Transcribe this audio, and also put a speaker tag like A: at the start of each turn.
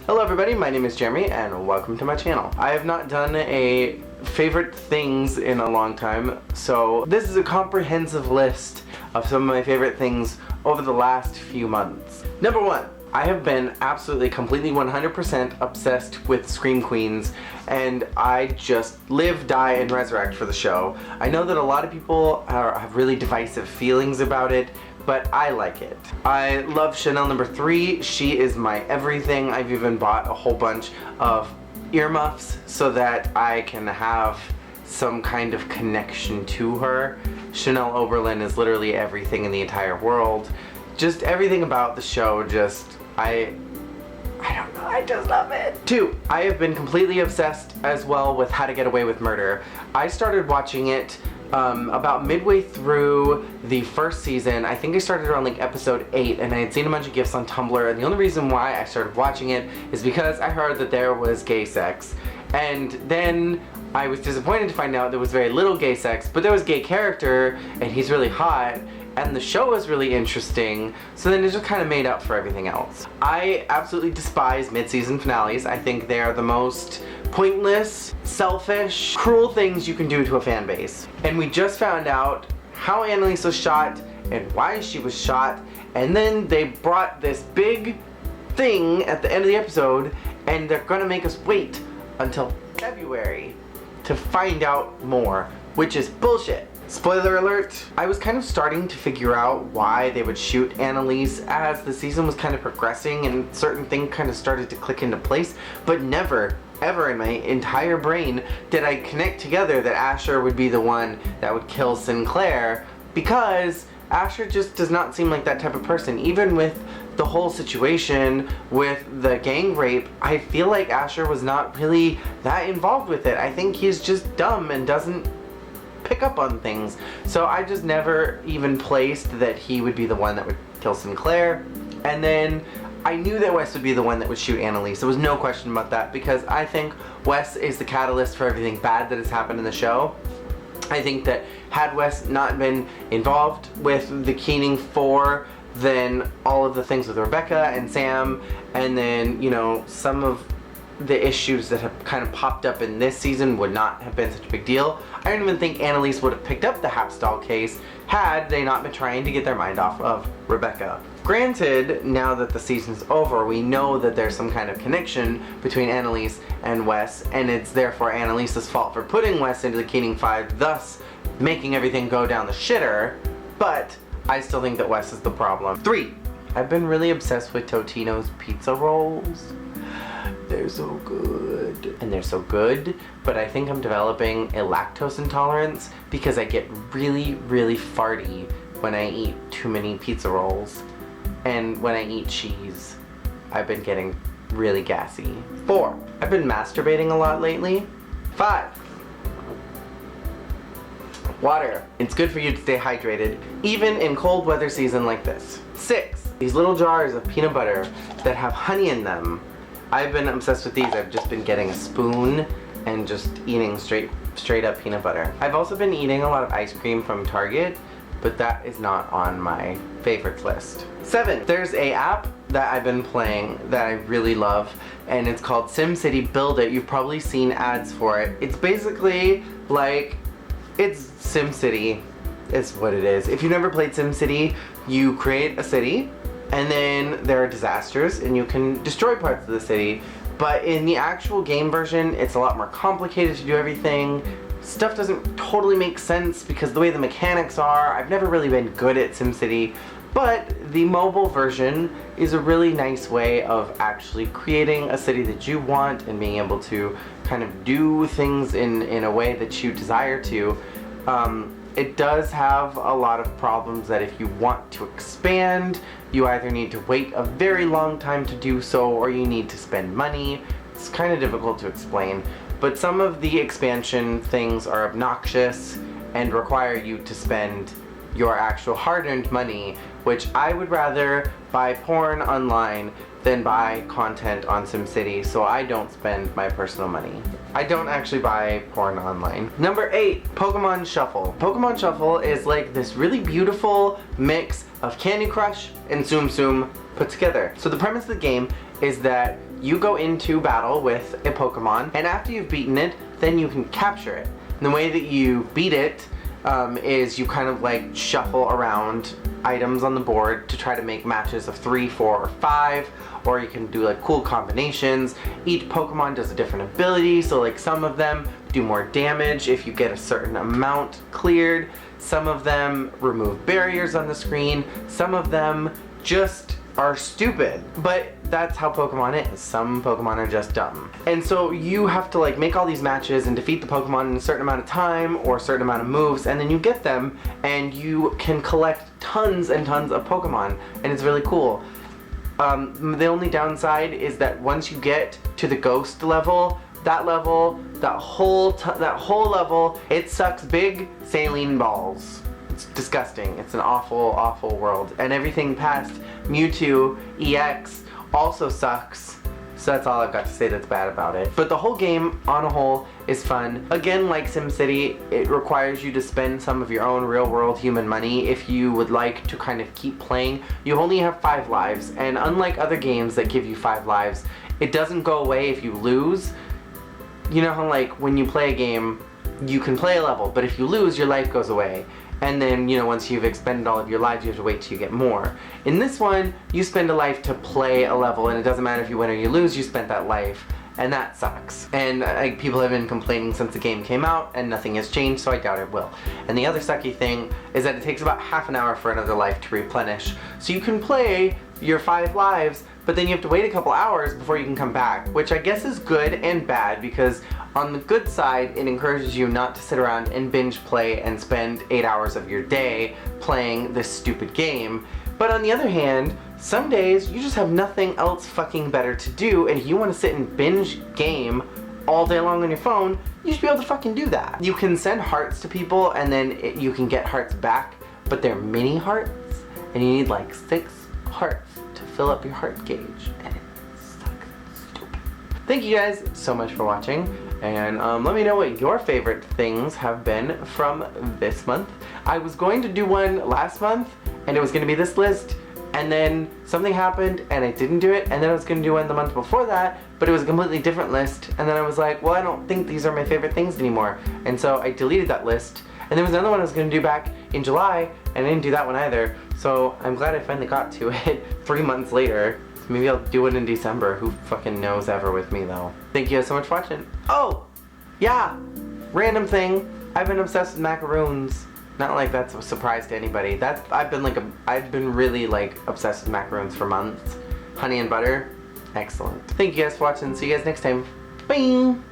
A: Hello everybody, my name is Jeremy and welcome to my channel. I have not done a favorite things in a long time, so this is a comprehensive list of some of my favorite things over the last few months. Number 1. I have been absolutely, completely, 100% obsessed with Scream Queens, and I just live, die, and resurrect for the show. I know that a lot of people have really divisive feelings about it, but I like it. I love Chanel number 3. She is my everything. I've even bought a whole bunch of earmuffs so that I can have some kind of connection to her. Chanel Oberlin is literally everything in the entire world. Just everything about the show, I don't know, I just love it. 2, I have been completely obsessed as well with How to Get Away with Murder. I started watching it about midway through the first season. I think I started around like episode 8, and I had seen a bunch of gifs on Tumblr, and the only reason why I started watching it is because I heard that there was gay sex. And then I was disappointed to find out there was very little gay sex, but there was a gay character, and he's really hot, and the show was really interesting, so then it just kind of made up for everything else. I absolutely despise mid-season finales. I think they are the most pointless, selfish, cruel things you can do to a fan base. And we just found out how Annalise was shot and why she was shot, and then they brought this big thing at the end of the episode, and they're gonna make us wait until February to find out more, which is bullshit. Spoiler alert, I was kind of starting to figure out why they would shoot Annalise as the season was kind of progressing and certain things kind of started to click into place, but never, ever in my entire brain did I connect together that Asher would be the one that would kill Sinclair, because Asher just does not seem like that type of person. Even with the whole situation with the gang rape, I feel like Asher was not really that involved with it. I think he's just dumb and doesn't pick up on things. So I just never even placed that he would be the one that would kill Sinclair. And then I knew that Wes would be the one that would shoot Annalise. There was no question about that, because I think Wes is the catalyst for everything bad that has happened in the show. I think that had Wes not been involved with the Keening 4, then all of the things with Rebecca and Sam, and then, you know, some of the issues that have kind of popped up in this season would not have been such a big deal. I don't even think Annalise would have picked up the Hapstall case had they not been trying to get their mind off of Rebecca. Granted, now that the season's over, we know that there's some kind of connection between Annalise and Wes, and it's therefore Annalise's fault for putting Wes into the Keening 5, thus making everything go down the shitter, but I still think that Wes is the problem. 3, I've been really obsessed with Totino's pizza rolls. They're so good. And they're so good, but I think I'm developing a lactose intolerance because I get really, really farty when I eat too many pizza rolls. And when I eat cheese, I've been getting really gassy. 4, I've been masturbating a lot lately. 5, water. It's good for you to stay hydrated, even in cold weather season like this. 6, these little jars of peanut butter that have honey in them. I've been obsessed with these. I've just been getting a spoon and just eating straight up peanut butter. I've also been eating a lot of ice cream from Target, but that is not on my favorites list. 7, there's a app that I've been playing that I really love, and it's called SimCity Build It. You've probably seen ads for it. It's basically like, it's SimCity is what it is. If you've never played SimCity, you create a city, and then there are disasters and you can destroy parts of the city. But in the actual game version, it's a lot more complicated to do everything. Stuff doesn't totally make sense because the way the mechanics are. I've never really been good at SimCity, but the mobile version is a really nice way of actually creating a city that you want and being able to kind of do things in a way that you desire to. It does have a lot of problems that if you want to expand, you either need to wait a very long time to do so, or you need to spend money. It's kind of difficult to explain, but some of the expansion things are obnoxious and require you to spend your actual hard-earned money, which I would rather buy porn online than buy content on SimCity, so I don't spend my personal money. I don't actually buy porn online. Number 8, Pokemon Shuffle. Pokemon Shuffle is like this really beautiful mix of Candy Crush and Tsum Tsum put together. So the premise of the game is that you go into battle with a Pokemon, and after you've beaten it, then you can capture it. And the way that you beat it is you kind of like shuffle around items on the board to try to make matches of 3, 4, or 5, or you can do like cool combinations. Each Pokemon does a different ability, so like some of them do more damage if you get a certain amount cleared. Some of them remove barriers on the screen. Some of them just are stupid. But that's how Pokemon is. Some Pokemon are just dumb. And so you have to like make all these matches and defeat the Pokemon in a certain amount of time or a certain amount of moves, and then you get them and you can collect tons and tons of Pokemon, and it's really cool. The only downside is that once you get to the ghost level, that whole level, it sucks big saline balls. It's disgusting. It's an awful, awful world. And everything past Mewtwo EX also sucks. So that's all I've got to say that's bad about it. But the whole game, on a whole, is fun. Again, like SimCity, it requires you to spend some of your own real-world human money if you would like to kind of keep playing. You only have 5 lives, and unlike other games that give you 5 lives, it doesn't go away if you lose. You know how like when you play a game, you can play a level, but if you lose, your life goes away. And then, you know, once you've expended all of your lives, you have to wait till you get more. In this one, you spend a life to play a level, and it doesn't matter if you win or you lose, you spent that life. And that sucks. And people have been complaining since the game came out, and nothing has changed, so I doubt it will. And the other sucky thing is that it takes about half an hour for another life to replenish. So you can play your 5 lives, but then you have to wait a couple hours before you can come back, which I guess is good and bad, because on the good side, it encourages you not to sit around and binge play and spend 8 hours of your day playing this stupid game. But on the other hand, some days you just have nothing else fucking better to do, and if you want to sit and binge game all day long on your phone, you should be able to fucking do that. You can send hearts to people, and then you can get hearts back, but they're mini hearts, and you need like 6 hearts to fill up your heart gauge, and it sucks stupid. Thank you guys so much for watching, and let me know what your favorite things have been from this month. I was going to do one last month, and it was going to be this list, and then something happened and I didn't do it, and then I was going to do one the month before that, but it was a completely different list, and then I was like, well, I don't think these are my favorite things anymore, and so I deleted that list. And there was another one I was going to do back in July, and I didn't do that one either, so I'm glad I finally got to it 3 months later. Maybe I'll do it in December. Who fucking knows ever with me though. Thank you guys so much for watching. Oh! Yeah! Random thing. I've been obsessed with macaroons. Not like that's a surprise to anybody. I've been really like obsessed with macaroons for months. Honey and butter. Excellent. Thank you guys for watching. See you guys next time. Bye!